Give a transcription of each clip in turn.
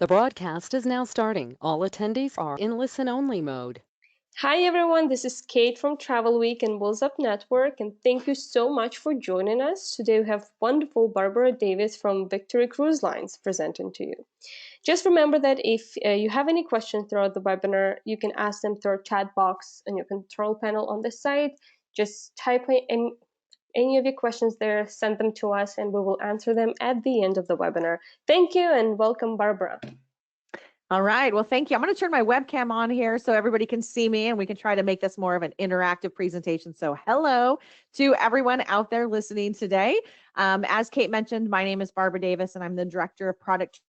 The broadcast is now starting. All attendees are in listen-only mode. Hi everyone, this is Kate from Travel Week and What's Up Network, and thank you so much for joining us. Today we have wonderful Barbara Davis from Victory Cruise Lines presenting to you. Just remember that if you have any questions throughout the webinar, you can ask them through our chat box on your control panel on the site. Just type in any of your questions there, send them to us, and we will answer them at the end of the webinar. Thank you and welcome, Barbara. All right. Well, thank you. I'm going to turn my webcam on here so everybody can see me and we can try to make this more of an interactive presentation. So hello to everyone out there listening today. As Kate mentioned, my name is Barbara Davis and I'm the Director of Product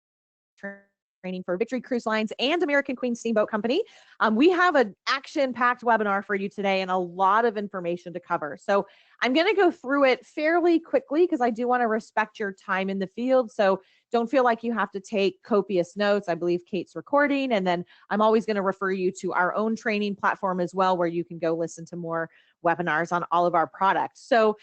Training for Victory Cruise Lines and American Queen Steamboat Company. We have an action-packed webinar for you today and a lot of information to cover. So I'm going to go through it fairly quickly because I do want to respect your time in the field. So don't feel like you have to take copious notes. I believe Kate's recording, and then I'm always going to refer you to our own training platform as well, where you can go listen to more webinars on all of our products. So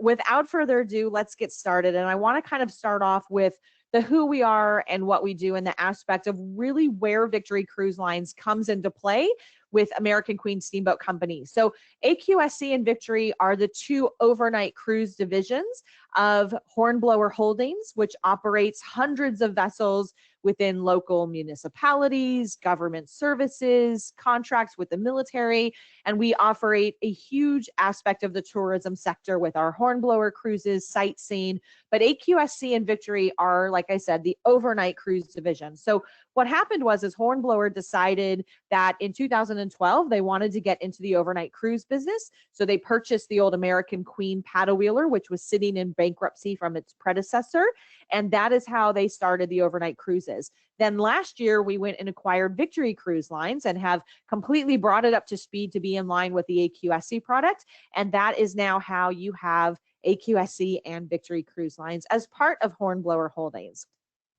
without further ado, let's get started. And I want to kind of start off with the who we are and what we do in the aspect of really where Victory Cruise Lines comes into play with American Queen Steamboat Company. So AQSC and Victory are the two overnight cruise divisions of Hornblower Holdings, which operates hundreds of vessels within local municipalities, government services, contracts with the military, and we operate a huge aspect of the tourism sector with our Hornblower cruises, sightseeing. But AQSC and Victory are, like I said, the overnight cruise division. So what happened was Hornblower decided that in 2012 they wanted to get into the overnight cruise business. So they purchased the old American Queen paddle wheeler, which was sitting in bankruptcy from its predecessor. And that is how they started the overnight cruises. Then last year, we went and acquired Victory Cruise Lines and have completely brought it up to speed to be in line with the AQSC product. And that is now how you have AQSC and Victory Cruise Lines as part of Hornblower Holdings.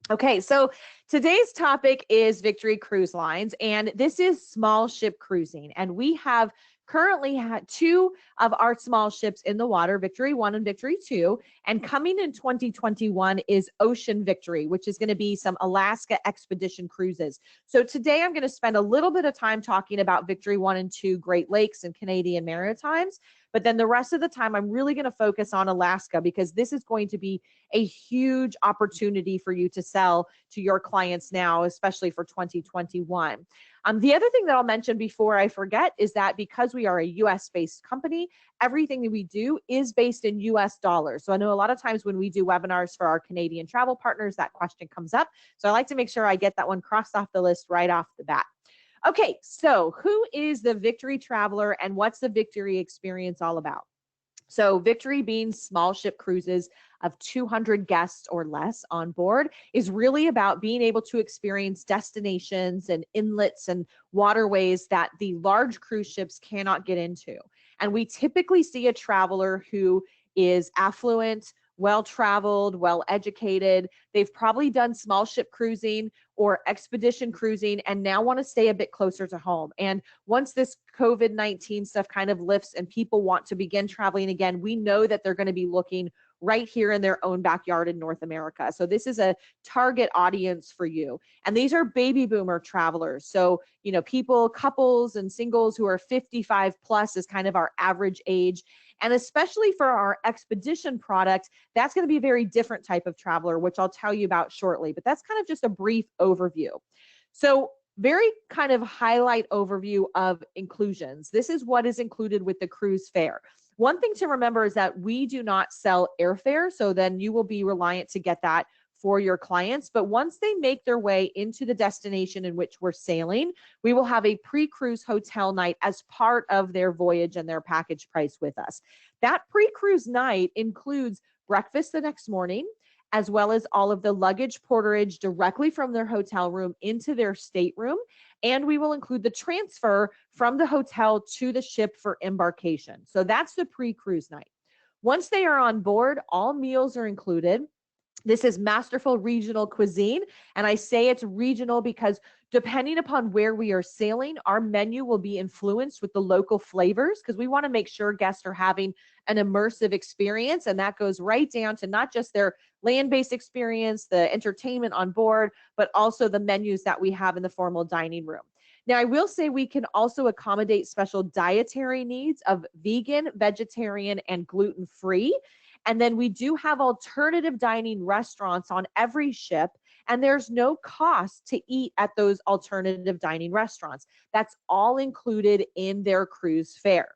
Okay, so today's topic is Victory Cruise Lines, and this is small ship cruising. And we have currently had two of our small ships in the water, Victory 1 and Victory 2. And coming in 2021 is Ocean Victory, which is going to be some Alaska expedition cruises. So today I'm going to spend a little bit of time talking about Victory 1 and 2 Great Lakes and Canadian Maritimes. But then the rest of the time, I'm really going to focus on Alaska because this is going to be a huge opportunity for you to sell to your clients now, especially for 2021. The other thing that I'll mention before I forget is that because we are a US-based company, everything that we do is based in US dollars. So I know a lot of times when we do webinars for our Canadian travel partners, that question comes up. So I like to make sure I get that one crossed off the list right off the bat. Okay, so who is the Victory Traveler and what's the Victory experience all about? So Victory being small ship cruises of 200 guests or less on board is really about being able to experience destinations and inlets and waterways that the large cruise ships cannot get into. And we typically see a traveler who is affluent, well-traveled, well-educated. They've probably done small ship cruising or expedition cruising and now want to stay a bit closer to home. And once this COVID-19 stuff kind of lifts and people want to begin traveling again, we know that they're going to be looking right here in their own backyard in North America. So this is a target audience for you. And these are baby boomer travelers. So, you know, people, couples and singles who are 55 plus is kind of our average age. And especially for our expedition product, that's going to be a very different type of traveler, which I'll tell you about shortly. But that's kind of just a brief overview. So very kind of highlight overview of inclusions. This is what is included with the cruise fare. One thing to remember is that we do not sell airfare, so then you will be reliant to get that for your clients. But once they make their way into the destination in which we're sailing, we will have a pre-cruise hotel night as part of their voyage and their package price with us. That pre-cruise night includes breakfast the next morning, as well as all of the luggage porterage directly from their hotel room into their stateroom. And we will include the transfer from the hotel to the ship for embarkation. So that's the pre-cruise night. Once they are on board, all meals are included. This is masterful regional cuisine. And I say it's regional because depending upon where we are sailing, our menu will be influenced with the local flavors because we want to make sure guests are having an immersive experience. And that goes right down to not just their land based experience, the entertainment on board, but also the menus that we have in the formal dining room. Now, I will say we can also accommodate special dietary needs of vegan, vegetarian, and gluten free. And then we do have alternative dining restaurants on every ship, and there's no cost to eat at those alternative dining restaurants. That's all included in their cruise fare.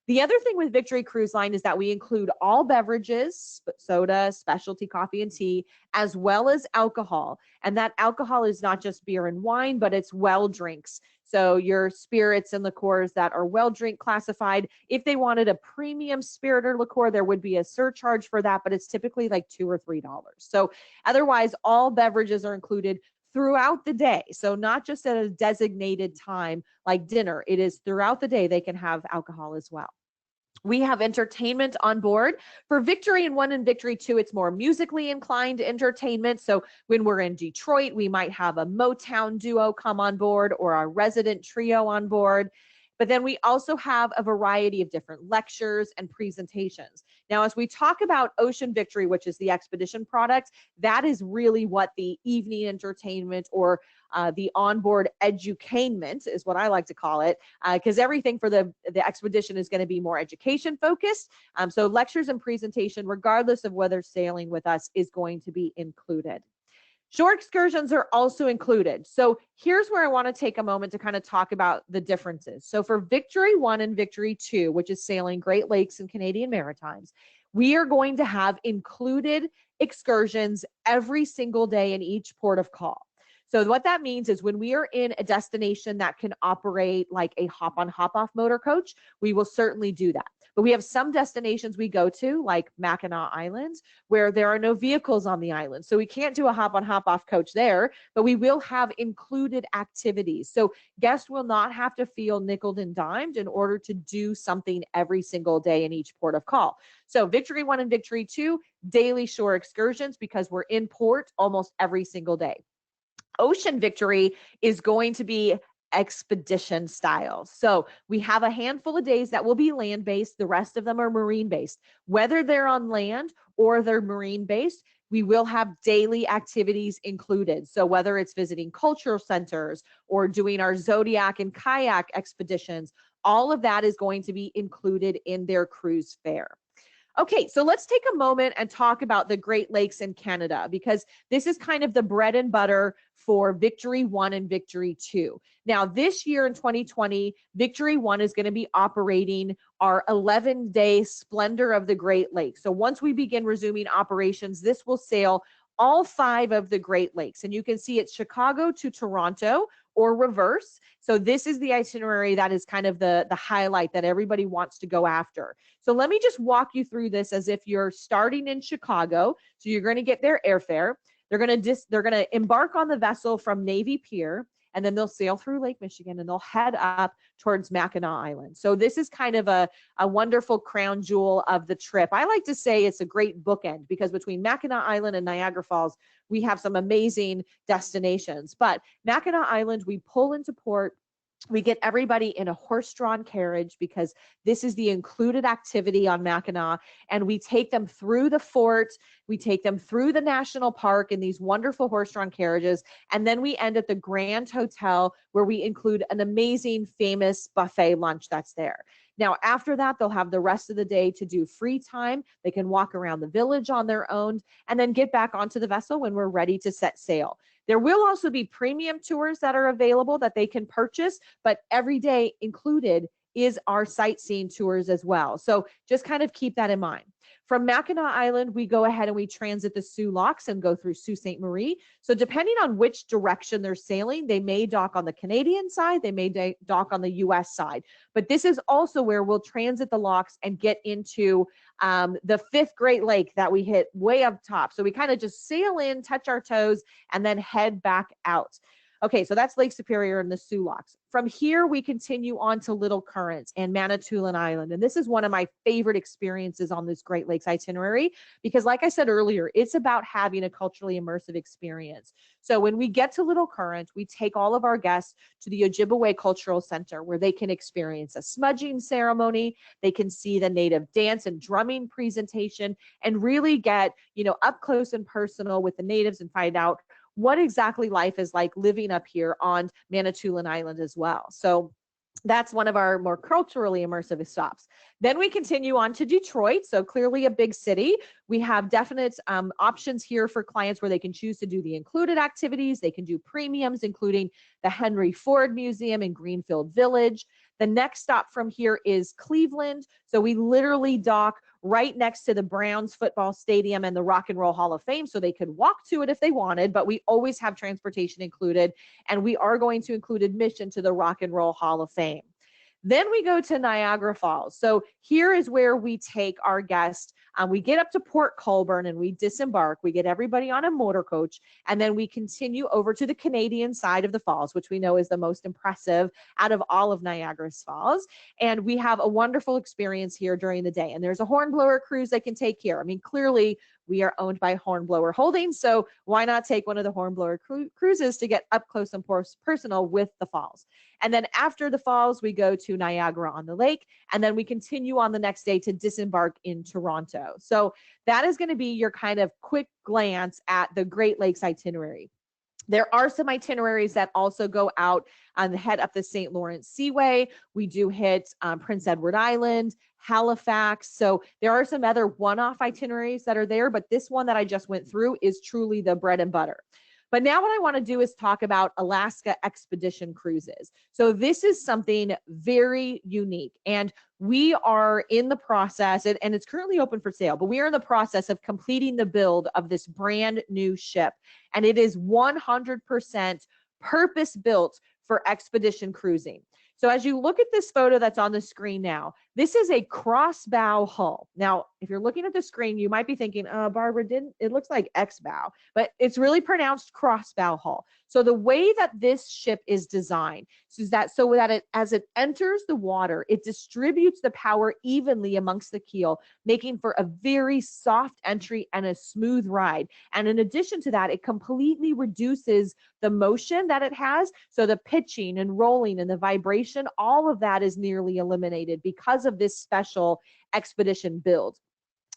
The other thing with Victory Cruise Line is that we include all beverages, soda, specialty coffee and tea, as well as alcohol. And that alcohol is not just beer and wine, but it's well drinks. So your spirits and liqueurs that are well drink classified. If they wanted a premium spirit or liqueur, there would be a surcharge for that, but it's typically like $2 or $3. So otherwise, all beverages are included throughout the day. So not just at a designated time like dinner, it is throughout the day they can have alcohol as well. We have entertainment on board. For Victory and One and Victory Two, it's more musically inclined entertainment. So when we're in Detroit, we might have a Motown duo come on board or a resident trio on board. But then we also have a variety of different lectures and presentations. Now, as we talk about Ocean Victory, which is the expedition product, that is really what the evening entertainment or the onboard edutainment is what I like to call it, because everything for the expedition is going to be more education focused. So lectures and presentation, regardless of whether sailing with us, is going to be included. Shore excursions are also included. So here's where I want to take a moment to kind of talk about the differences. So for Victory 1 and Victory 2, which is sailing Great Lakes and Canadian Maritimes, we are going to have included excursions every single day in each port of call. So what that means is when we are in a destination that can operate like a hop on hop off motor coach, we will certainly do that. But we have some destinations we go to, like Mackinac Islands, where there are no vehicles on the island. So we can't do a hop on hop off coach there, but we will have included activities. So guests will not have to feel nickeled and dimed in order to do something every single day in each port of call. So Victory 1 and Victory 2, daily shore excursions because we're in port almost every single day. Ocean Victory is going to be expedition style. So we have a handful of days that will be land based. The rest of them are marine based. Whether they're on land or they're marine based, we will have daily activities included. So whether it's visiting cultural centers or doing our Zodiac and kayak expeditions, all of that is going to be included in their cruise fare. Okay, so let's take a moment and talk about the Great Lakes in Canada because this is kind of the bread and butter for Victory 1 and Victory 2. Now, this year in 2020, Victory 1 is going to be operating our 11-day Splendor of the Great Lakes. So once we begin resuming operations, this will sail all 5 of the Great Lakes. And you can see it's Chicago to Toronto or reverse. So this is the itinerary that is kind of the highlight that everybody wants to go after. So let me just walk you through this as if you're starting in Chicago. So you're going to get their airfare. They're going to embark on the vessel from Navy Pier, and then they'll sail through Lake Michigan and they'll head up towards Mackinac Island. So this is kind of a wonderful crown jewel of the trip. I like to say it's a great bookend because between Mackinac Island and Niagara Falls, we have some amazing destinations. But Mackinac Island, we pull into port. We get everybody in a horse-drawn carriage because this is the included activity on Mackinac, and we take them through the fort, we take them through the national park in these wonderful horse-drawn carriages, and then we end at the Grand Hotel where we include an amazing, famous buffet lunch that's there. Now, after that, they'll have the rest of the day to do free time. They can walk around the village on their own and then get back onto the vessel when we're ready to set sail. There will also be premium tours that are available that they can purchase, but every day included is our sightseeing tours as well. So just kind of keep that in mind. From Mackinac Island, we go ahead and we transit the Soo Locks and go through Sault Ste. Marie. So depending on which direction they're sailing, they may dock on the Canadian side, they may dock on the US side. But this is also where we'll transit the locks and get into the 5th Great Lake that we hit way up top. So we kind of just sail in, touch our toes, and then head back out. Okay, so that's Lake Superior and the Sioux Locks. From here, we continue on to Little Current and Manitoulin Island. And this is one of my favorite experiences on this Great Lakes itinerary because, like I said earlier, it's about having a culturally immersive experience. So when we get to Little Current, we take all of our guests to the Ojibwe Cultural Center where they can experience a smudging ceremony, they can see the native dance and drumming presentation, and really get, up close and personal with the natives and find out what exactly life is like living up here on Manitoulin Island as well. So that's one of our more culturally immersive stops. Then we continue on to Detroit. So clearly a big city. We have definite options here for clients where they can choose to do the included activities. They can do premiums, including the Henry Ford Museum in Greenfield Village. The next stop from here is Cleveland. So we literally dock right next to the Browns football stadium and the Rock and Roll Hall of Fame. So they could walk to it if they wanted, but we always have transportation included. And we are going to include admission to the Rock and Roll Hall of Fame. Then we go to Niagara Falls. So here is where we take our guests. We get up to Port Colborne and we disembark. We get everybody on a motor coach, and then we continue over to the Canadian side of the falls, which we know is the most impressive out of all of Niagara's falls. And we have a wonderful experience here during the day. And there's a hornblower cruise that can take here. I mean, clearly we are owned by Hornblower Holdings, so why not take one of the Hornblower cruises to get up close and personal with the falls? And then after the falls, we go to Niagara on the Lake, and then we continue on the next day to disembark in Toronto. So that is going to be your kind of quick glance at the Great Lakes itinerary. There are some itineraries that also go out and head up the St. Lawrence Seaway. We do hit Prince Edward Island, Halifax. So there are some other one-off itineraries that are there, but this one that I just went through is truly the bread and butter. But now what I want to do is talk about Alaska expedition cruises. So this is something very unique, and we are in the process, and it's currently open for sale, but we are in the process of completing the build of this brand new ship. And it is 100% purpose built for expedition cruising. So as you look at this photo that's on the screen now, this is a crossbow hull. Now, if you're looking at the screen, you might be thinking, Barbara, it looks like X-bow, but it's really pronounced crossbow hull. So the way that this ship is designed is that as it enters the water, it distributes the power evenly amongst the keel, making for a very soft entry and a smooth ride. And in addition to that, it completely reduces the motion that it has. So the pitching and rolling and the vibration, all of that is nearly eliminated because of this special expedition build.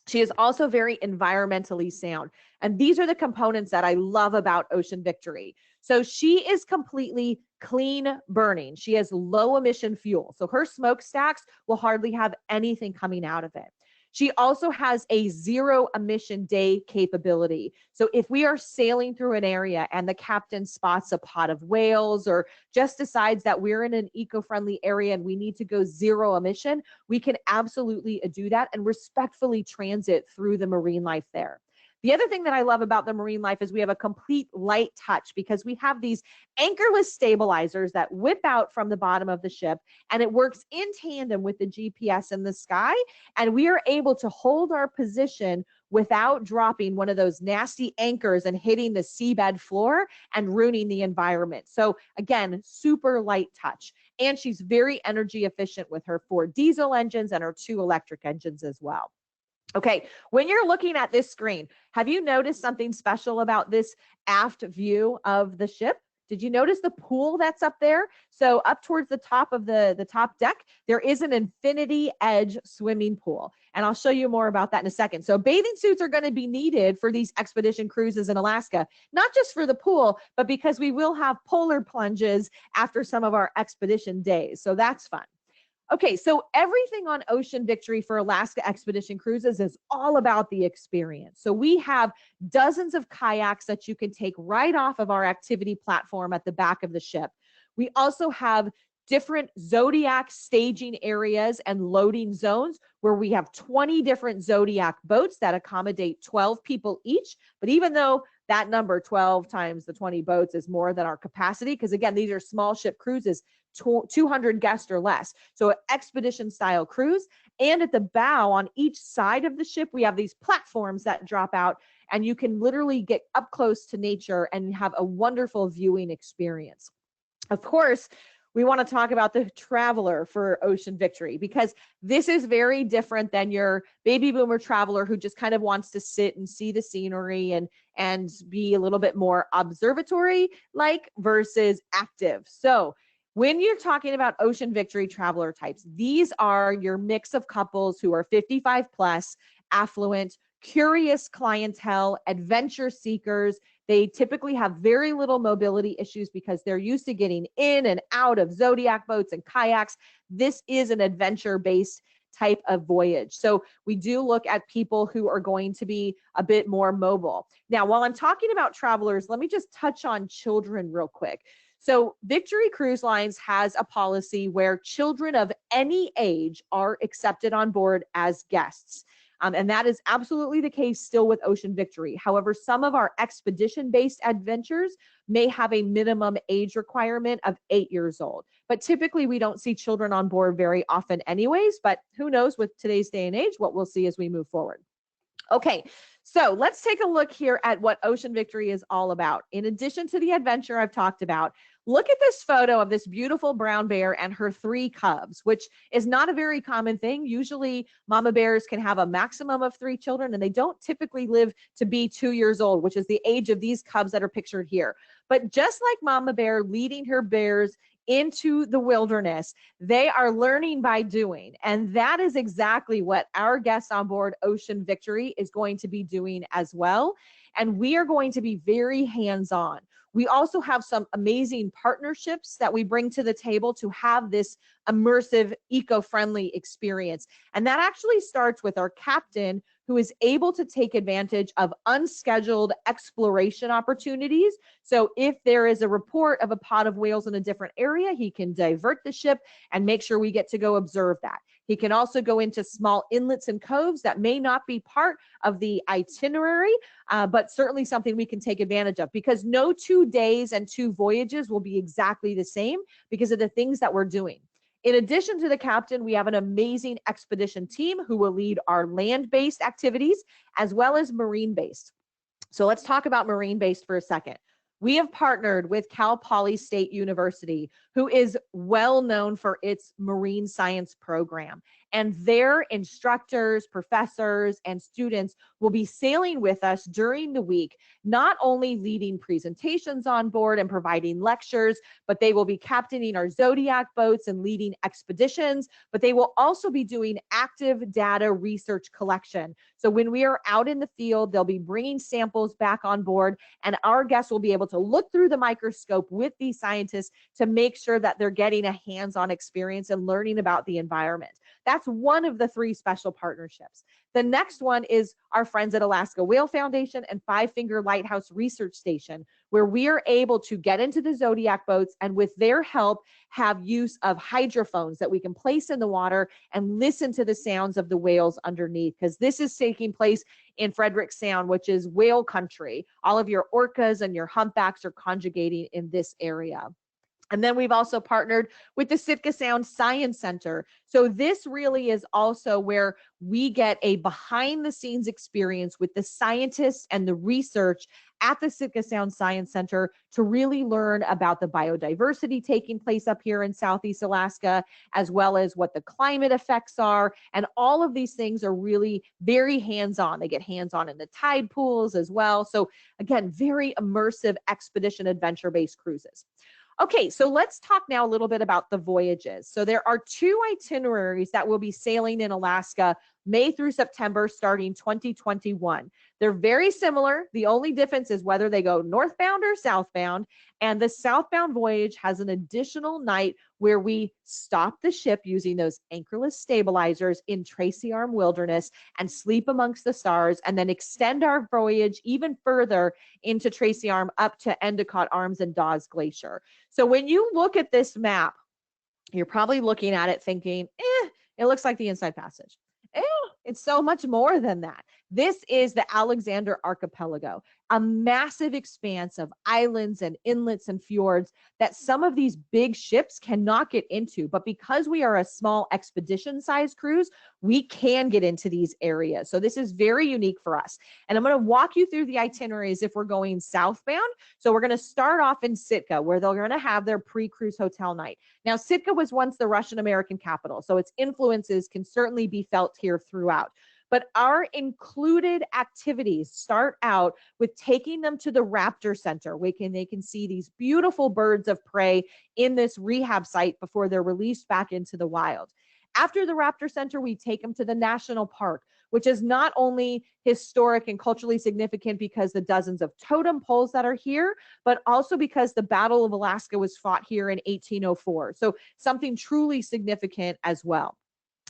She is also very environmentally sound. And these are the components that I love about Ocean Victory. So she is completely clean burning. She has low emission fuel. So her smokestacks will hardly have anything coming out of it. She also has a zero emission day capability. So if we are sailing through an area and the captain spots a pod of whales or just decides that we're in an eco-friendly area and we need to go zero emission, we can absolutely do that and respectfully transit through the marine life there. The other thing that I love about the marine life is we have a complete light touch because we have these anchorless stabilizers that whip out from the bottom of the ship, and it works in tandem with the GPS in the sky. And we are able to hold our position without dropping one of those nasty anchors and hitting the seabed floor and ruining the environment. So again, super light touch. And she's very energy efficient with her 4 diesel engines and her 2 electric engines as well. Okay, when you're looking at this screen, have you noticed something special about this aft view of the ship? Did you notice the pool that's up there? So up towards the top of the top deck, there is an infinity edge swimming pool. And I'll show you more about that in a second. So bathing suits are going to be needed for these expedition cruises in Alaska, not just for the pool, but because we will have polar plunges after some of our expedition days. So that's fun. Okay, so everything on Ocean Victory for Alaska Expedition Cruises is all about the experience. So we have dozens of kayaks that you can take right off of our activity platform at the back of the ship. We also have different Zodiac staging areas and loading zones where we have 20 different Zodiac boats that accommodate 12 people each. But even though that number 12 times the 20 boats is more than our capacity, because again, these are small ship cruises, 200 guests or less. So an expedition style cruise. And at the bow on each side of the ship, we have these platforms that drop out. and you can literally get up close to nature and have a wonderful viewing experience. Of course, we want to talk about the traveler for Ocean Victory, because this is very different than your baby boomer traveler who just kind of wants to sit and see the scenery and be a little bit more observatory like versus active. So when you're talking about Ocean Victory traveler types, these are your mix of couples who are 55 plus, affluent, curious clientele, adventure seekers. They typically have very little mobility issues because they're used to getting in and out of Zodiac boats and kayaks. This is an adventure-based type of voyage. So we do look at people who are going to be a bit more mobile. Now, while I'm talking about travelers, let me just touch on children real quick. So Victory Cruise Lines has a policy where children of any age are accepted on board as guests. And that is absolutely the case still with Ocean Victory. However, some of our expedition-based adventures may have a minimum age requirement of 8 years old. But typically, we don't see children on board very often anyways, but who knows with today's day and age, what we'll see as we move forward. Okay, so let's take a look here at what Ocean Victory is all about. In addition to the adventure I've talked about, look at this photo of this beautiful brown bear and her 3 cubs, which is not a very common thing. Usually, mama bears can have a maximum of 3 children, and they don't typically live to be 2 years old, which is the age of these cubs that are pictured here. But just like mama bear leading her bears into the wilderness, they are learning by doing. And that is exactly what our guests on board Ocean Victory is going to be doing as well. And we are going to be very hands-on. We also have some amazing partnerships that we bring to the table to have this immersive, eco-friendly experience. And that actually starts with our captain, who is able to take advantage of unscheduled exploration opportunities. So if there is a report of a pod of whales in a different area, he can divert the ship and make sure we get to go observe that. He can also go into small inlets and coves that may not be part of the itinerary, but certainly something we can take advantage of, because no 2 days and 2 voyages will be exactly the same because of the things that we're doing. In addition to the captain, we have an amazing expedition team who will lead our land-based activities as well as marine-based. So let's talk about marine-based for a second. We have partnered with Cal Poly State University, who is well known for its marine science program. And their instructors, professors, and students will be sailing with us during the week, not only leading presentations on board and providing lectures, but they will be captaining our Zodiac boats and leading expeditions, but they will also be doing active data research collection. So when we are out in the field, they'll be bringing samples back on board, and our guests will be able to look through the microscope with these scientists to make sure that they're getting a hands-on experience and learning about the environment. That's one of the 3 special partnerships. The next one is our friends at Alaska Whale Foundation and Five Finger Lighthouse Research Station, where we are able to get into the Zodiac boats and with their help have use of hydrophones that we can place in the water and listen to the sounds of the whales underneath, because this is taking place in Frederick Sound, which is whale country. All of your orcas and your humpbacks are conjugating in this area. And then we've also partnered with the Sitka Sound Science Center. So this really is also where we get a behind the scenes experience with the scientists and the research at the Sitka Sound Science Center to really learn about the biodiversity taking place up here in Southeast Alaska, as well as what the climate effects are. And all of these things are really very hands-on. They get hands-on in the tide pools as well. So again, very immersive expedition adventure-based cruises. Okay, so let's talk now a little bit about the voyages. So there are 2 itineraries that will be sailing in Alaska May through September starting 2021. They're very similar. The only difference is whether they go northbound or southbound. And the southbound voyage has an additional night where we stop the ship using those anchorless stabilizers in Tracy Arm Wilderness and sleep amongst the stars, and then extend our voyage even further into Tracy Arm up to Endicott Arms and Dawes Glacier. So when you look at this map, you're probably looking at it thinking, it looks like the Inside Passage. It's so much more than that. This is the Alexander Archipelago, a massive expanse of islands and inlets and fjords that some of these big ships cannot get into. But because we are a small expedition size cruise, we can get into these areas. So this is very unique for us. And I'm going to walk you through the itineraries if we're going southbound. So we're going to start off in Sitka, where they're going to have their pre-cruise hotel night. Now, Sitka was once the Russian American capital, so its influences can certainly be felt here throughout. But our included activities start out with taking them to the Raptor Center, where they can see these beautiful birds of prey in this rehab site before they're released back into the wild. After the Raptor Center, we take them to the national park, which is not only historic and culturally significant because the dozens of totem poles that are here, but also because the Battle of Alaska was fought here in 1804. So something truly significant as well.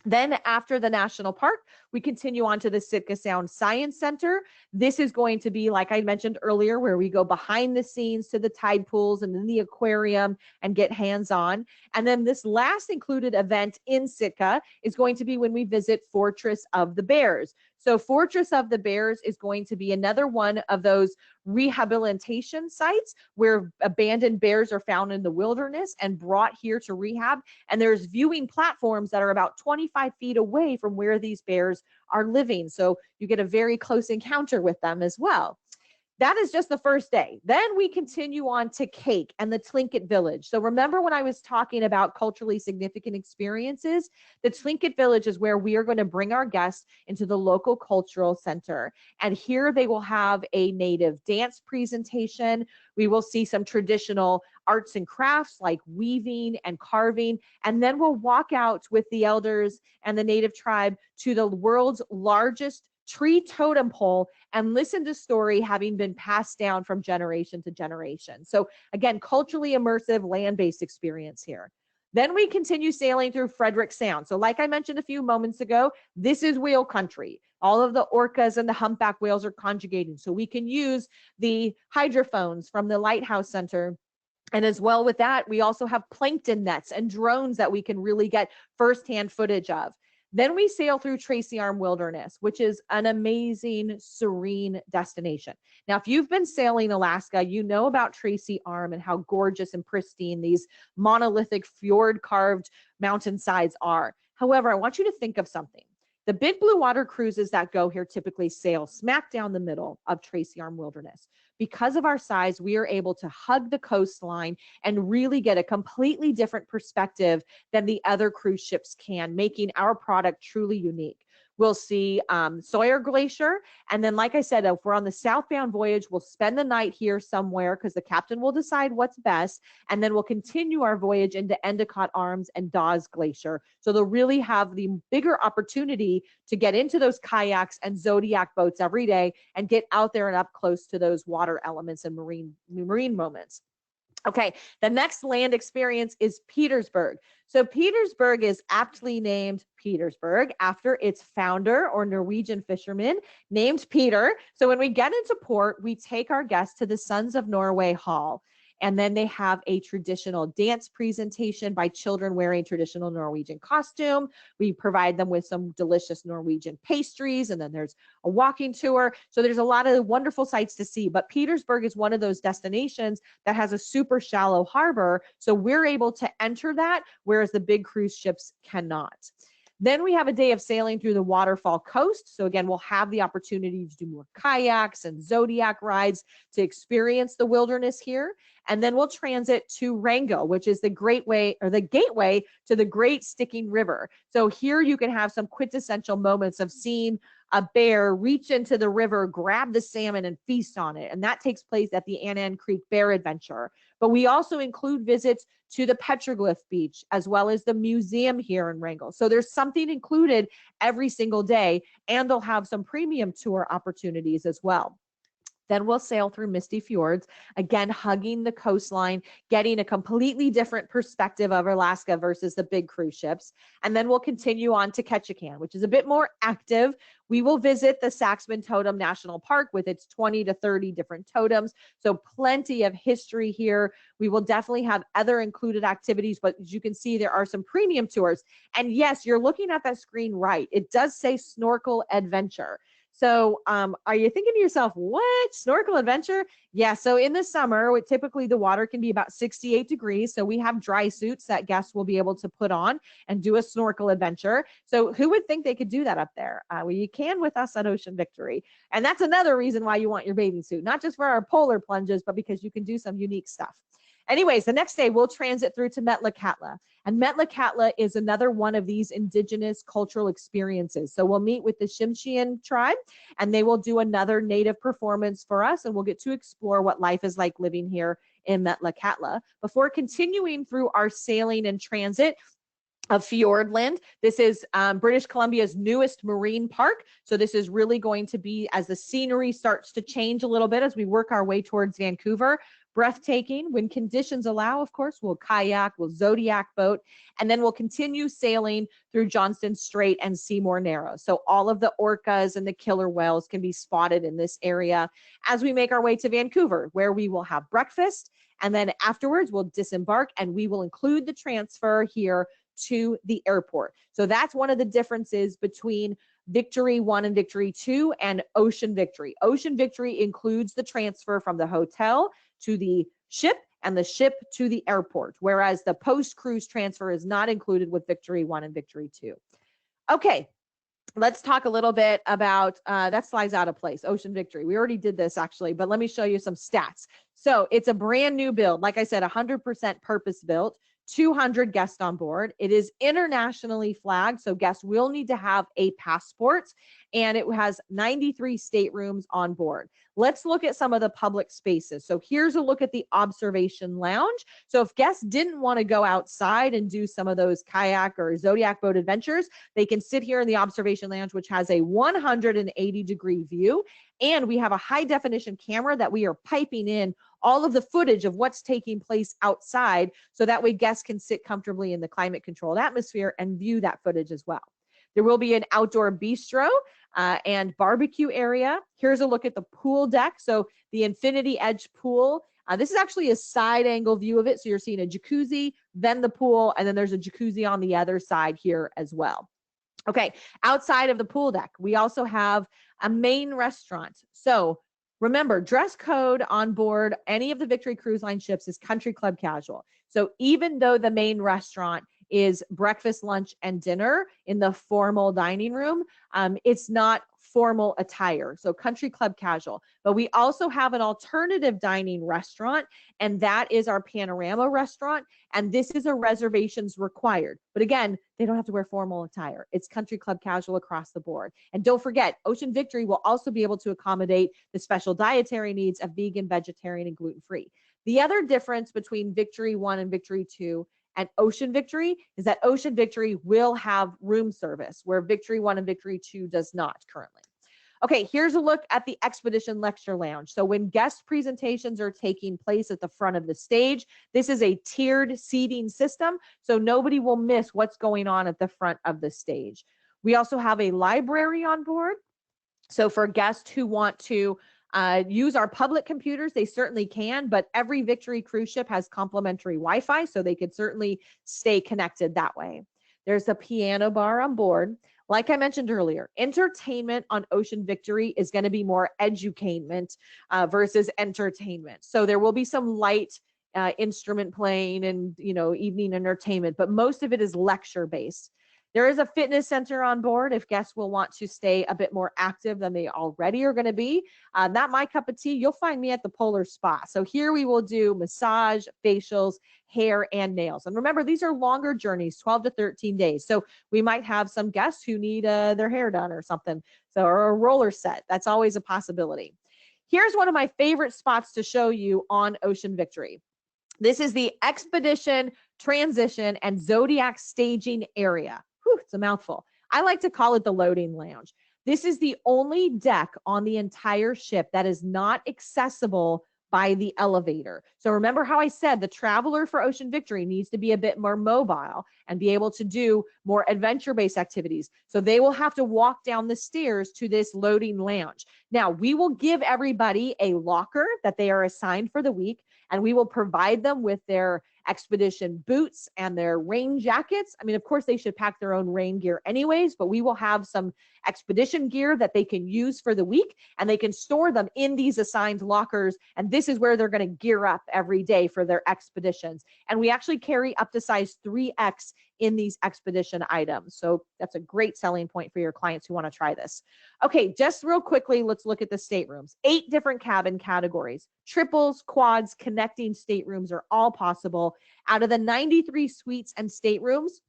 Then after the national park, we continue on to the Sitka Sound Science Center. This is going to be, like I mentioned earlier, where we go behind the scenes to the tide pools and then the aquarium and get hands-on. And then this last included event in Sitka is going to be when we visit Fortress of the Bears. So Fortress of the Bears is going to be another one of those rehabilitation sites where abandoned bears are found in the wilderness and brought here to rehab. And there's viewing platforms that are about 25 feet away from where these bears are living. So you get a very close encounter with them as well. That is just the first day. Then we continue on to Cake and the Tlingit Village. So remember when I was talking about culturally significant experiences? The Tlingit Village is where we are going to bring our guests into the local cultural center. And here they will have a native dance presentation. We will see some traditional arts and crafts like weaving and carving. And then we'll walk out with the elders and the native tribe to the world's largest tree totem pole and listen to story having been passed down from generation to generation. So again, culturally immersive land-based experience here. Then we continue sailing through Frederick Sound. So like I mentioned a few moments ago, this is whale country. All of the orcas and the humpback whales are conjugating. So we can use the hydrophones from the Lighthouse Center. And as well with that, we also have plankton nets and drones that we can really get firsthand footage of. Then we sail through Tracy Arm Wilderness, which is an amazing, serene destination. Now, if you've been sailing Alaska, you know about Tracy Arm and how gorgeous and pristine these monolithic fjord-carved mountainsides are. However, I want you to think of something. The big blue water cruises that go here typically sail smack down the middle of Tracy Arm Wilderness. Because of our size, we are able to hug the coastline and really get a completely different perspective than the other cruise ships can, making our product truly unique. We'll see Sawyer Glacier. And then, like I said, if we're on the southbound voyage, we'll spend the night here somewhere because the captain will decide what's best. And then we'll continue our voyage into Endicott Arms and Dawes Glacier. So they'll really have the bigger opportunity to get into those kayaks and Zodiac boats every day and get out there and up close to those water elements and marine moments. Okay, the next land experience is Petersburg. So Petersburg is aptly named Petersburg after its founder or Norwegian fisherman named Peter. So when we get into port, we take our guests to the Sons of Norway Hall. And then they have a traditional dance presentation by children wearing traditional Norwegian costume. We provide them with some delicious Norwegian pastries, and then there's a walking tour. So there's a lot of wonderful sights to see. But Petersburg is one of those destinations that has a super shallow harbor. So we're able to enter that, whereas the big cruise ships cannot. Then we have a day of sailing through the Waterfall Coast. So again, we'll have the opportunity to do more kayaks and Zodiac rides to experience the wilderness here. And then we'll transit to Wrangell, which is the gateway to the Great Sticking River. So here you can have some quintessential moments of seeing a bear reach into the river, grab the salmon, and feast on it. And that takes place at the Annan Creek Bear Adventure. But we also include visits to the Petroglyph Beach, as well as the museum here in Wrangell. So there's something included every single day, and they'll have some premium tour opportunities as well. Then we'll sail through Misty Fjords, again, hugging the coastline, getting a completely different perspective of Alaska versus the big cruise ships. And then we'll continue on to Ketchikan, which is a bit more active. We will visit the Saxman Totem National Park with its 20 to 30 different totems. So plenty of history here. We will definitely have other included activities, but as you can see, there are some premium tours. And yes, you're looking at that screen right. It does say Snorkel Adventure. So are you thinking to yourself, what? Snorkel adventure? Yeah. So in the summer, typically the water can be about 68 degrees. So we have dry suits that guests will be able to put on and do a snorkel adventure. So who would think they could do that up there? Well, you can with us at Ocean Victory. And that's another reason why you want your bathing suit, not just for our polar plunges, but because you can do some unique stuff. Anyways, the next day we'll transit through to Metlakatla. And Metlakatla is another one of these indigenous cultural experiences. So we'll meet with the Tsimshian tribe and they will do another native performance for us. And we'll get to explore what life is like living here in Metlakatla before continuing through our sailing and transit of Fiordland. This is British Columbia's newest marine park. So this is really going to be, as the scenery starts to change a little bit as we work our way towards Vancouver, breathtaking. When conditions allow, of course, we'll kayak, we'll Zodiac boat, and then we'll continue sailing through Johnston Strait and Seymour Narrows. So all of the orcas and the killer whales can be spotted in this area as we make our way to Vancouver, where we will have breakfast. And then afterwards, we'll disembark and we will include the transfer here to the airport. So that's one of the differences between Victory 1 and Victory 2 and Ocean Victory. Ocean Victory includes the transfer from the hotel to the ship and the ship to the airport, whereas the post-cruise transfer is not included with Victory 1 and Victory 2. Okay, let's talk a little bit about, that slide's out of place, Ocean Victory. We already did this actually, but let me show you some stats. So it's a brand new build. Like I said, 100% purpose built. 200 guests on board. It is internationally flagged, so guests will need to have a passport, and it has 93 staterooms on board. Let's look at some of the public spaces. So here's a look at the observation lounge. So if guests didn't want to go outside and do some of those kayak or Zodiac boat adventures, they can sit here in the observation lounge, which has a 180-degree view. And we have a high definition camera that we are piping in all of the footage of what's taking place outside, so that way guests can sit comfortably in the climate controlled atmosphere and view that footage as well. There will be an outdoor bistro and barbecue area. Here's a look at the pool deck. So the Infinity Edge pool. This is actually a side angle view of it. So you're seeing a jacuzzi, then the pool, and then there's a jacuzzi on the other side here as well. Okay, outside of the pool deck, we also have a main restaurant. So remember, dress code on board any of the Victory Cruise Line ships is country club casual. So even though the main restaurant is breakfast, lunch, and dinner in the formal dining room, it's not formal attire, so country club casual. But we also have an alternative dining restaurant, and that is our Panorama restaurant. And this is a reservations required. But again, they don't have to wear formal attire. It's country club casual across the board. And don't forget, Ocean Victory will also be able to accommodate the special dietary needs of vegan, vegetarian, and gluten-free. The other difference between Victory 1 and Victory 2 and Ocean Victory is that Ocean Victory will have room service, where Victory 1 and Victory 2 does not currently. Okay, here's a look at the Expedition Lecture Lounge. So when guest presentations are taking place at the front of the stage, this is a tiered seating system, so nobody will miss what's going on at the front of the stage. We also have a library on board. So for guests who want to use our public computers, they certainly can, but every Victory cruise ship has complimentary Wi-Fi, so they could certainly stay connected that way. There's a piano bar on board. Like I mentioned earlier, entertainment on Ocean Victory is going to be more edutainment versus entertainment. So there will be some light instrument playing and, evening entertainment, but most of it is lecture based. There is a fitness center on board if guests will want to stay a bit more active than they already are going to be. Not my cup of tea. You'll find me at the Polar Spa. So here we will do massage, facials, hair, and nails. And remember, these are longer journeys, 12 to 13 days. So we might have some guests who need their hair done or something. So, or a roller set. That's always a possibility. Here's one of my favorite spots to show you on Ocean Victory. This is the Expedition, Transition, and Zodiac staging area. Whew, it's a mouthful. I like to call it the loading lounge. This is the only deck on the entire ship that is not accessible by the elevator. So remember how I said the traveler for Ocean Victory needs to be a bit more mobile and be able to do more adventure-based activities. So they will have to walk down the stairs to this loading lounge. Now, we will give everybody a locker that they are assigned for the week, and we will provide them with their expedition boots and their rain jackets. I mean, of course, they should pack their own rain gear anyways, but we will have some expedition gear that they can use for the week, and they can store them in these assigned lockers. And this is where they're going to gear up every day for their expeditions. And we actually carry up to size 3X in these expedition items. So that's a great selling point for your clients who want to try this. Okay, just real quickly, let's look at the staterooms. 8 different cabin categories. Triples, quads, connecting staterooms are all possible. Out of the 93 suites and staterooms,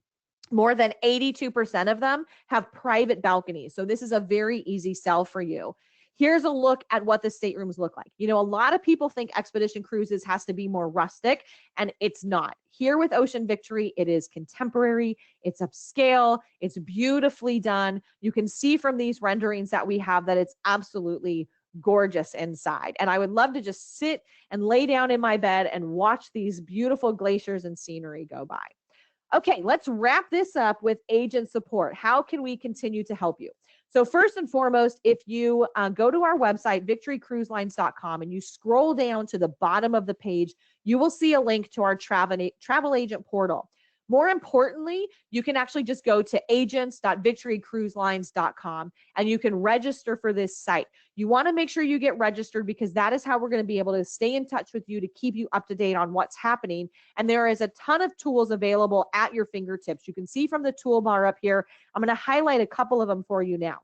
more than 82% of them have private balconies. So this is a very easy sell for you. Here's a look at what the staterooms look like. You know, a lot of people think Expedition Cruises has to be more rustic, and it's not. Here with Ocean Victory, it is contemporary, it's upscale, it's beautifully done. You can see from these renderings that we have that it's absolutely gorgeous inside. And I would love to just sit and lay down in my bed and watch these beautiful glaciers and scenery go by. Okay, let's wrap this up with agent support. How can we continue to help you? So first and foremost, if you go to our website, victorycruiselines.com, and you scroll down to the bottom of the page, you will see a link to our travel agent portal. More importantly, you can actually just go to agents.victorycruiselines.com and you can register for this site. You want to make sure you get registered because that is how we're going to be able to stay in touch with you to keep you up to date on what's happening. And there is a ton of tools available at your fingertips. You can see from the toolbar up here. I'm going to highlight a couple of them for you now.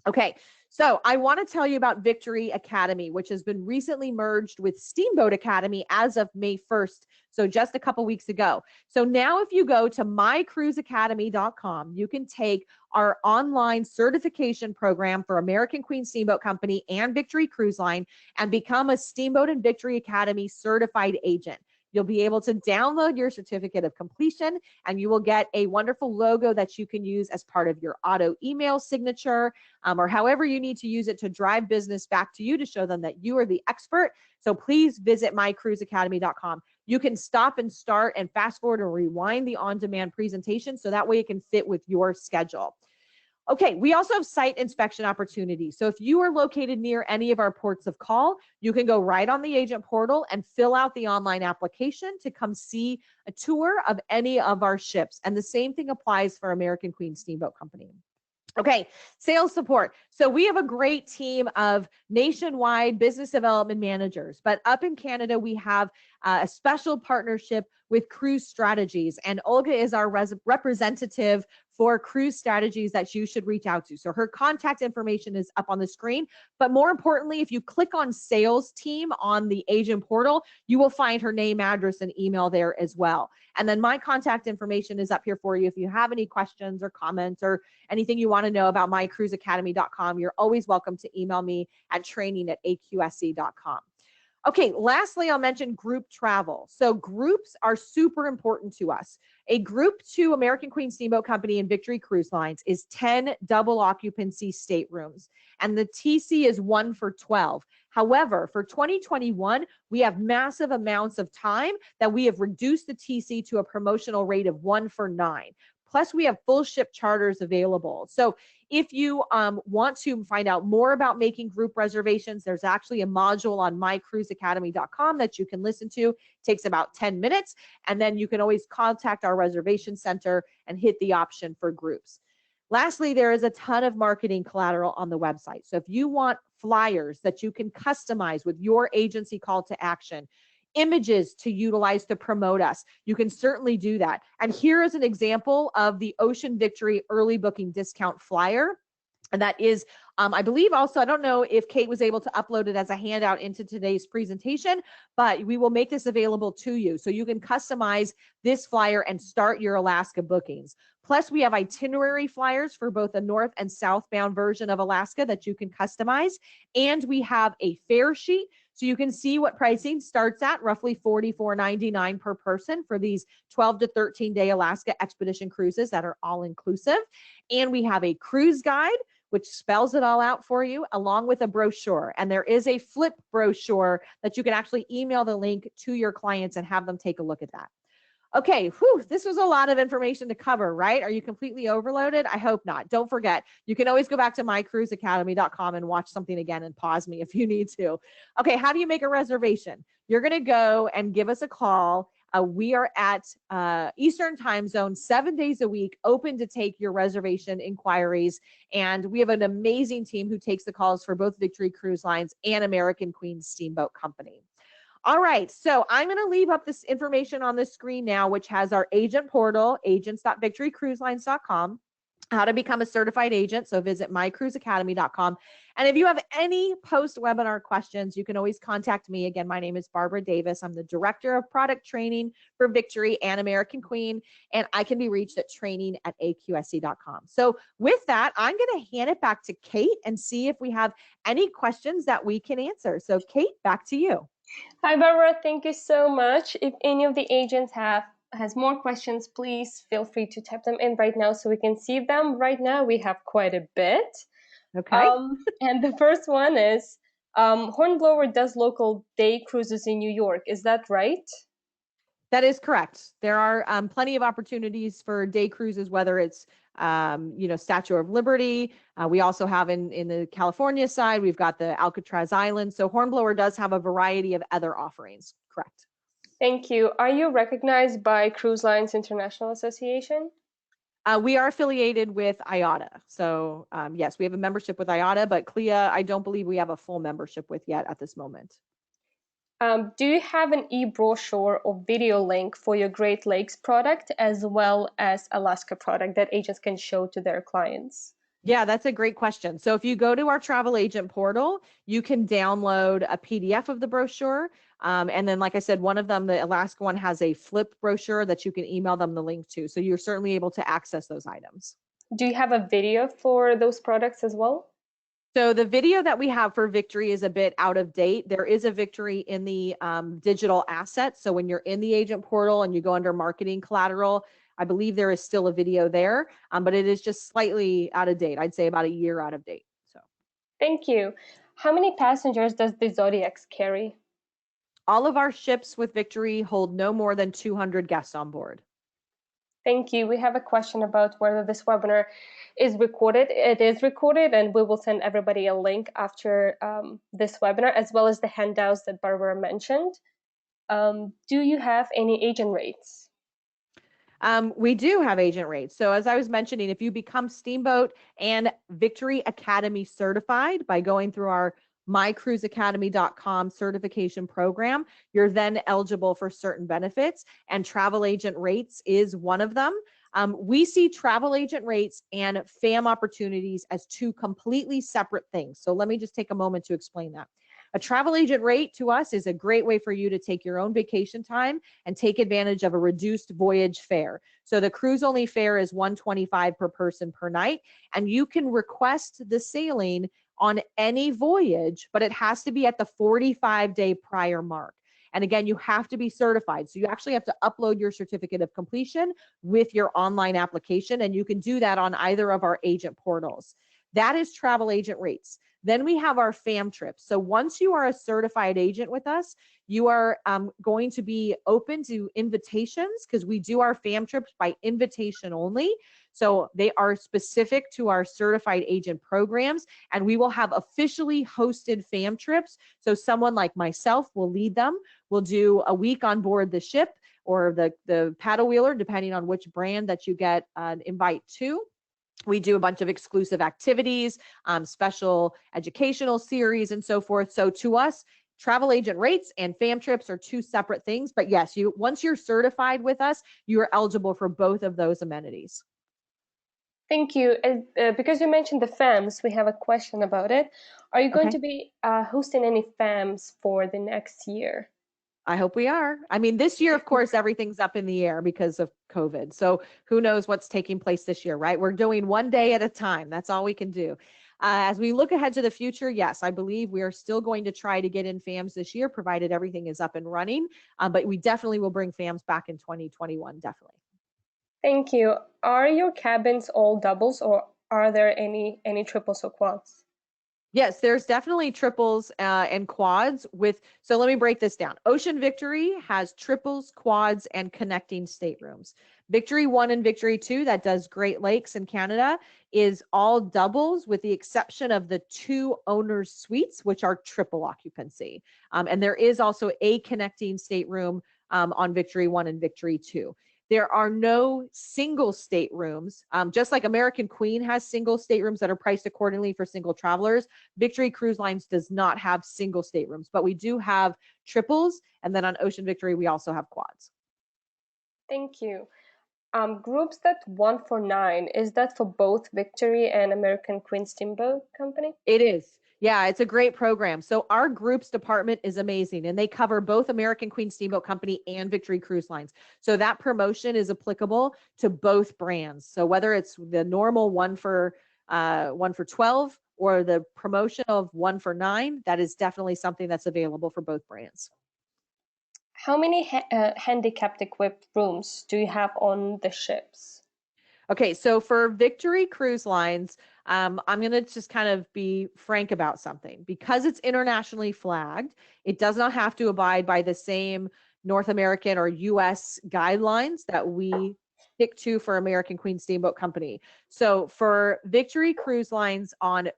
Okay, so I want to tell you about Victory Academy, which has been recently merged with Steamboat Academy as of May 1st, so just a couple weeks ago. So now if you go to mycruiseacademy.com, you can take our online certification program for American Queen Steamboat Company and Victory Cruise Line and become a Steamboat and Victory Academy certified agent. You'll be able to download your certificate of completion, and you will get a wonderful logo that you can use as part of your auto email signature, or however you need to use it to drive business back to you to show them that you are the expert. So please visit mycruiseacademy.com. You can stop and start and fast forward or rewind the on-demand presentation so that way it can fit with your schedule. Okay, we also have site inspection opportunities. So if you are located near any of our ports of call, you can go right on the agent portal and fill out the online application to come see a tour of any of our ships. And the same thing applies for American Queen Steamboat Company. Okay, sales support. So we have a great team of nationwide business development managers, but up in Canada, we have a special partnership with Cruise Strategies, and Olga is our representative for Cruise Strategies that you should reach out to. So her contact information is up on the screen, but more importantly, if you click on sales team on the agent portal, you will find her name, address, and email there as well. And then my contact information is up here for you. If you have any questions or comments or anything you want to know about mycruiseacademy.com, you're always welcome to email me at training@aqsc.com. Okay, lastly, I'll mention group travel. So groups are super important to us. A group to American Queen Steamboat Company and Victory Cruise Lines is 10 double occupancy staterooms, and the TC is 1 for 12. However, for 2021, we have massive amounts of time that we have reduced the TC to a promotional rate of 1 for 9. Plus, we have full ship charters available. So if you want to find out more about making group reservations, there's actually a module on mycruiseacademy.com that you can listen to. It takes about 10 minutes. And then you can always contact our reservation center and hit the option for groups. Lastly, there is a ton of marketing collateral on the website. So if you want flyers that you can customize with your agency call to action, images to utilize to promote us, you can certainly do that. And here is an example of the Ocean Victory early booking discount flyer. And that is, I believe also, I don't know if Kate was able to upload it as a handout into today's presentation, but we will make this available to you. So you can customize this flyer and start your Alaska bookings. Plus, we have itinerary flyers for both the north and southbound version of Alaska that you can customize. And we have a fare sheet. So you can see what pricing starts at, roughly $44.99 per person for these 12 to 13-day Alaska expedition cruises that are all inclusive. And we have a cruise guide, which spells it all out for you, along with a brochure. And there is a flip brochure that you can actually email the link to your clients and have them take a look at that. Okay, this was a lot of information to cover, right? Are you completely overloaded? I hope not. Don't forget, you can always go back to mycruiseacademy.com and watch something again and pause me if you need to. Okay, how do you make a reservation? You're going to go and give us a call We are at Eastern time zone 7 days a week, open to take your reservation inquiries. And we have an amazing team who takes the calls for both Victory Cruise Lines and American Queen Steamboat Company. All right, so I'm going to leave up this information on the screen now, which has our agent portal, agents.victorycruiselines.com, how to become a certified agent. So visit mycruiseacademy.com. And if you have any post-webinar questions, you can always contact me. Again, my name is Barbara Davis. I'm the Director of Product Training for Victory and American Queen, and I can be reached at training@aqsc.com. So with that, I'm going to hand it back to Kate and see if we have any questions that we can answer. So Kate, back to you. Hi, Barbara. Thank you so much. If any of the agents has more questions, please feel free to type them in right now so we can see them. Right now, we have quite a bit. Okay. And the first one is Hornblower does local day cruises in New York. Is that right? That is correct. There are plenty of opportunities for day cruises, whether it's Statue of Liberty. We also have in the California side, we've got the Alcatraz Island. So Hornblower does have a variety of other offerings. Correct. Thank you. Are you recognized by Cruise Lines International Association? We are affiliated with IATA. So yes, we have a membership with IATA, but CLIA, I don't believe we have a full membership with yet at this moment. Do you have an e-brochure or video link for your Great Lakes product as well as Alaska product that agents can show to their clients? Yeah, that's a great question. So if you go to our travel agent portal, you can download a PDF of the brochure. And then, like I said, one of them, the Alaska one, has a flip brochure that you can email them the link to. So you're certainly able to access those items. Do you have a video for those products as well? So the video that we have for Victory is a bit out of date. There is a Victory in the digital assets. So when you're in the agent portal and you go under marketing collateral, I believe there is still a video there, but it is just slightly out of date. I'd say about a year out of date. So thank you. How many passengers does the Zodiacs carry? all of our ships with Victory hold no more than 200 guests on board. Thank you. We have a question about whether this webinar is recorded. It is recorded, and we will send everybody a link after this webinar, as well as the handouts that Barbara mentioned. Do you have any agent rates? We do have agent rates. So as I was mentioning, if you become Steamboat and Victory Academy certified by going through our mycruiseacademy.com certification program, you're then eligible for certain benefits, and travel agent rates is one of them. We see travel agent rates and FAM opportunities as two completely separate things. So let me just take a moment to explain that. A travel agent rate to us is a great way for you to take your own vacation time and take advantage of a reduced voyage fare. So the cruise only fare is $125 per person per night, and you can request the sailing on any voyage, but it has to be at the 45-day prior mark. And again, you have to be certified. So you actually have to upload your certificate of completion with your online application, and you can do that on either of our agent portals. That is travel agent rates. Then we have our FAM trips. So once you are a certified agent with us, you are going to be open to invitations, because we do our FAM trips by invitation only. So they are specific to our certified agent programs, and we will have officially hosted FAM trips. So someone like myself will lead them. We'll do a week on board the ship or the paddle wheeler, depending on which brand that you get an invite to. We do a bunch of exclusive activities, special educational series, and so forth. So to us, travel agent rates and FAM trips are two separate things. But yes, once you're certified with us, you are eligible for both of those amenities. Thank you. Because you mentioned the FAMs, we have a question about it. Are you going to be hosting any FAMs for the next year? I hope we are. I mean, this year, of course, everything's up in the air because of COVID. So who knows what's taking place this year, right? We're doing one day at a time. That's all we can do. As we look ahead to the future, yes, I believe we are still going to try to get in FAMs this year, provided everything is up and running. But we definitely will bring FAMs back in 2021, definitely. Thank you. Are your cabins all doubles, or are there any triples or quads? Yes, there's definitely triples and quads so let me break this down. Ocean Victory has triples, quads, and connecting staterooms. Victory 1 and Victory 2, that does Great Lakes in Canada, is all doubles with the exception of the 2 owners suites, which are triple occupancy. And there is also a connecting stateroom on Victory 1 and Victory 2. There are no single staterooms. Just like American Queen has single staterooms that are priced accordingly for single travelers, Victory Cruise Lines does not have single staterooms, but we do have triples. And then on Ocean Victory, we also have quads. Thank you. Groups that 1 for 9, is that for both Victory and American Queen Steamboat Company? It is. Yeah, it's a great program. So our groups department is amazing, and they cover both American Queen Steamboat Company and Victory Cruise Lines. So that promotion is applicable to both brands. So whether it's the normal 1 for 12 or the promotion of 1 for 9, that is definitely something that's available for both brands. How many handicapped equipped rooms do you have on the ships? Okay, so for Victory Cruise Lines, I'm going to just kind of be frank about something. Because it's internationally flagged, it does not have to abide by the same North American or US guidelines that we stick to for American Queen Steamboat Company. So for Victory Cruise Lines on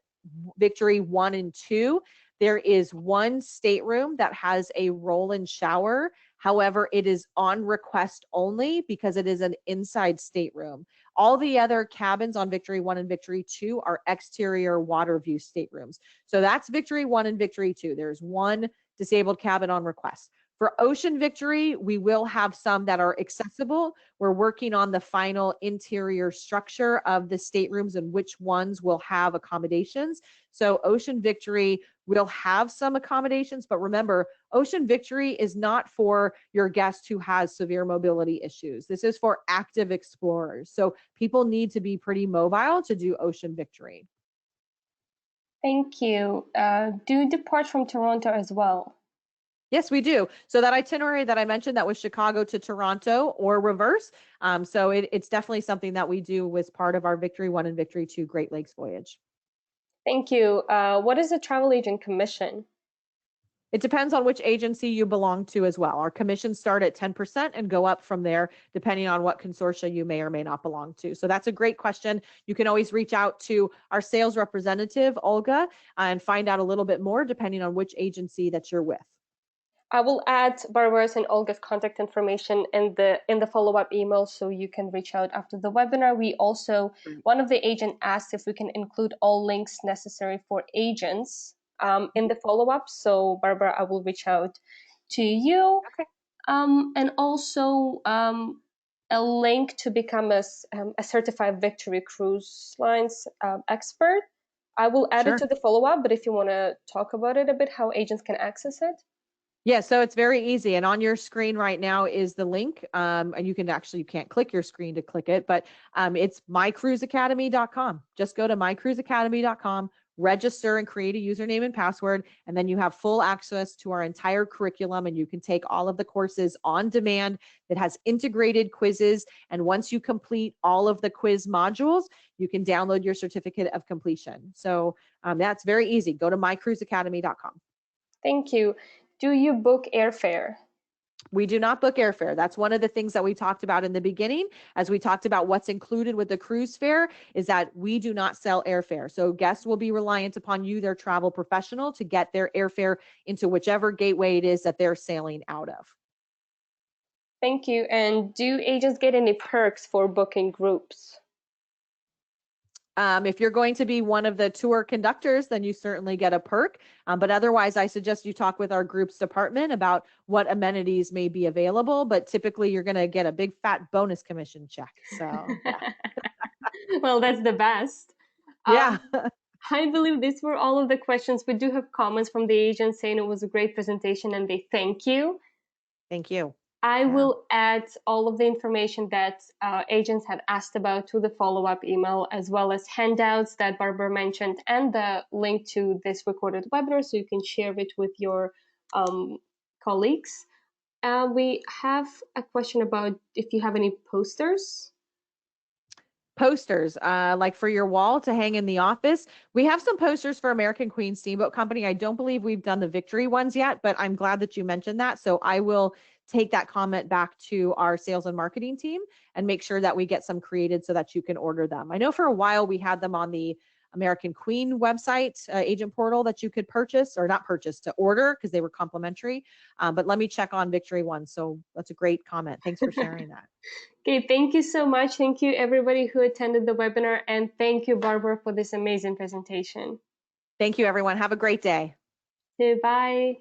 Victory 1 and 2, there is one stateroom that has a roll-in shower. However, it is on request only because it is an inside stateroom. All the other cabins on Victory 1 and Victory 2 are exterior water view staterooms. So that's Victory 1 and Victory 2. There's one disabled cabin on request. For Ocean Victory, we will have some that are accessible. We're working on the final interior structure of the staterooms and which ones will have accommodations. So Ocean Victory will have some accommodations, but remember, Ocean Victory is not for your guest who has severe mobility issues. This is for active explorers. So people need to be pretty mobile to do Ocean Victory. Thank you. Do you depart from Toronto as well? Yes, we do. So that itinerary that I mentioned, that was Chicago to Toronto or reverse. So it's definitely something that we do as part of our Victory 1 and Victory 2 Great Lakes voyage. Thank you. What is the travel agent commission? It depends on which agency you belong to as well. Our commissions start at 10% and go up from there, depending on what consortia you may or may not belong to. So that's a great question. You can always reach out to our sales representative, Olga, and find out a little bit more depending on which agency that you're with. I will add Barbara's and Olga's contact information in the follow-up email so you can reach out after the webinar. We also, one of the agent asked if we can include all links necessary for agents in the follow-up. So Barbara, I will reach out to you. Okay. And also a link to become a certified Victory Cruise Lines expert. I will add it to the follow-up, but if you want to talk about it a bit, how agents can access it. Yeah, so it's very easy. And on your screen right now is the link. And you can't click your screen to click it, but it's mycruiseacademy.com. Just go to mycruiseacademy.com, register and create a username and password. And then you have full access to our entire curriculum, and you can take all of the courses on demand. That has integrated quizzes. And once you complete all of the quiz modules, you can download your certificate of completion. So that's very easy. Go to mycruiseacademy.com. Thank you. Do you book airfare? We do not book airfare. That's one of the things that we talked about in the beginning, as we talked about what's included with the cruise fare, is that we do not sell airfare. So guests will be reliant upon you, their travel professional, to get their airfare into whichever gateway it is that they're sailing out of. Thank you. And do agents get any perks for booking groups? If you're going to be one of the tour conductors, then you certainly get a perk. But otherwise, I suggest you talk with our groups department about what amenities may be available. But typically, you're going to get a big fat bonus commission check. So, yeah. Well, that's the best. Yeah. I believe these were all of the questions. We do have comments from the agents saying it was a great presentation and they thank you. Thank you. I will add all of the information that agents had asked about to the follow-up email, as well as handouts that Barbara mentioned and the link to this recorded webinar so you can share it with your colleagues. We have a question about if you have any posters. Posters, like for your wall to hang in the office. We have some posters for American Queen Steamboat Company. I don't believe we've done the Victory ones yet, but I'm glad that you mentioned that. So I will take that comment back to our sales and marketing team and make sure that we get some created so that you can order them. I know for a while we had them on the American Queen website, agent portal that you could purchase, or not purchase, to order, because they were complimentary. But let me check on Victory One. So that's a great comment. Thanks for sharing that. Okay, thank you so much. Thank you everybody who attended the webinar, and thank you, Barbara, for this amazing presentation. Thank you, everyone. Have a great day. Okay, bye.